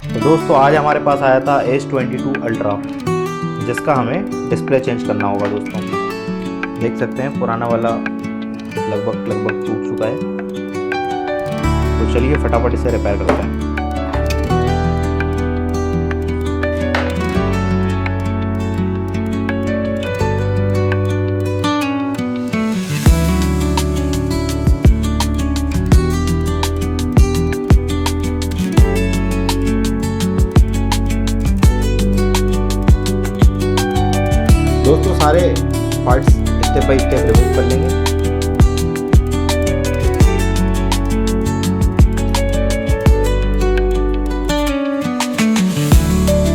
तो दोस्तों आज हमारे पास आया था S22 अल्ट्रा, जिसका हमें डिस्प्ले चेंज करना होगा। दोस्तों देख सकते हैं पुराना वाला लगभग टूट चुका है। तो चलिए फटाफट इसे रिपेयर करते हैं। दोस्तों सारे parts step by step remove कर लेंगे।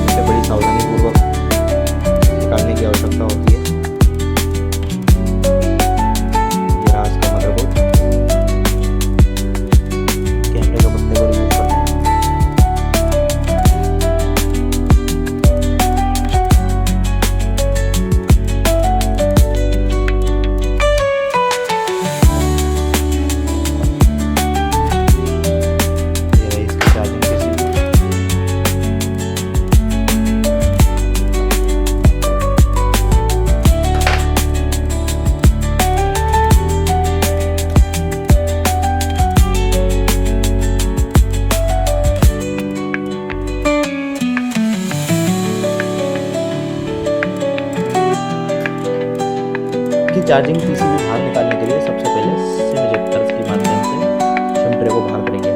इसे बड़ी सावधानी पूर्वक निकालने की आवश्यकता होती है। ये रहा इसका मदरबोर्ड। कैमरे का पत्ते को रिमूव करते हैं। चार्जिंग पीसीबी बाहर निकालने के लिए सबसे पहले सिम इजेक्टर के माध्यम से सिम ट्रे को बाहर करेंगे।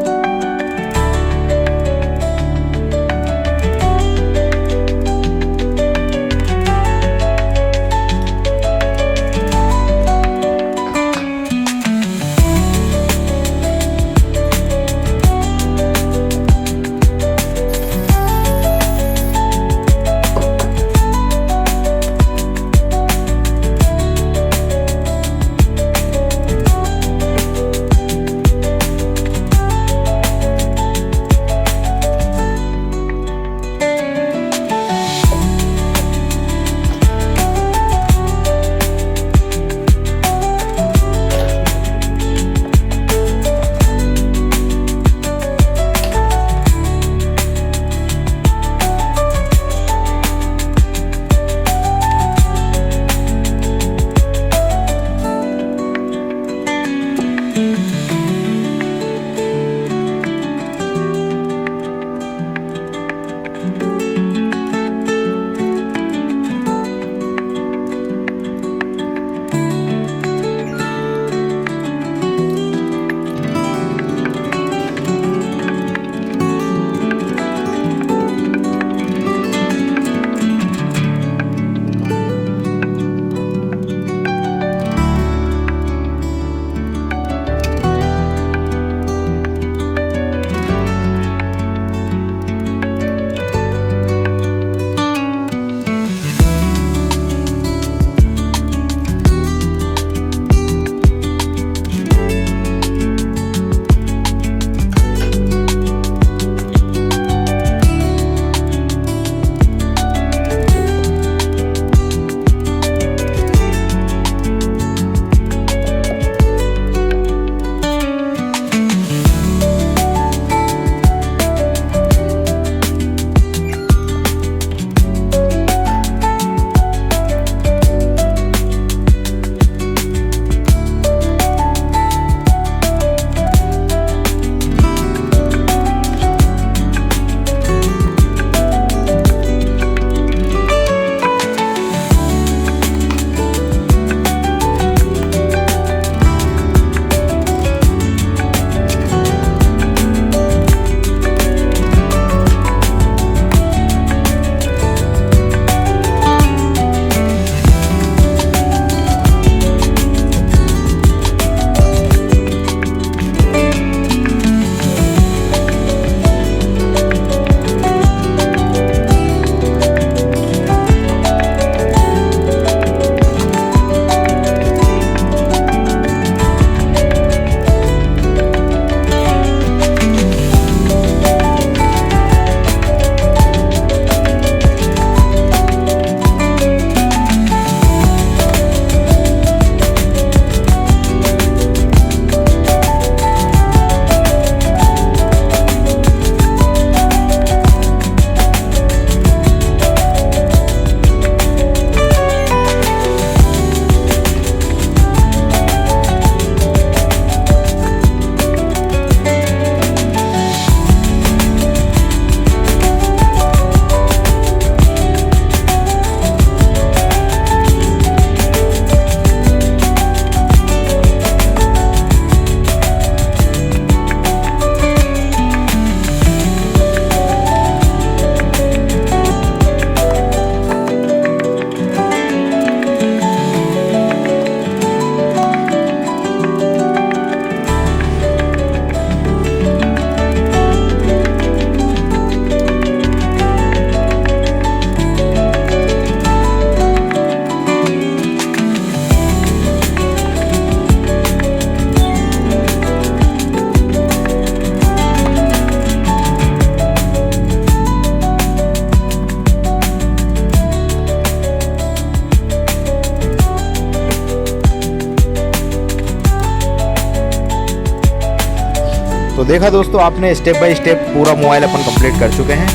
देखा दोस्तों, आपने स्टेप बाय स्टेप पूरा मोबाइल अपन कंप्लीट कर चुके हैं,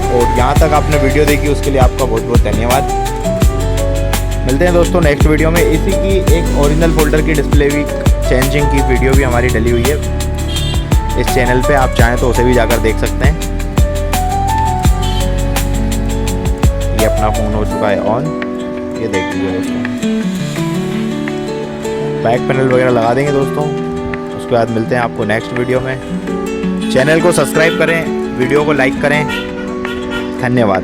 और यहाँ तक आपने वीडियो देखी उसके लिए आपका बहुत बहुत धन्यवाद। मिलते हैं दोस्तों नेक्स्ट वीडियो में। इसी की एक ओरिजिनल फोल्डर की डिस्प्ले भी चेंजिंग की वीडियो भी हमारी डली हुई है इस चैनल पे, आप चाहें तो उसे भी जाकर देख सकते हैं। ये अपना फ़ोन हो चुका है ऑन, ये देख लीजिए दोस्तों। बैक पैनल वगैरह लगा देंगे दोस्तों। उसके बाद मिलते हैं आपको नेक्स्ट वीडियो में। चैनल को सब्सक्राइब करें, वीडियो को लाइक करें। धन्यवाद।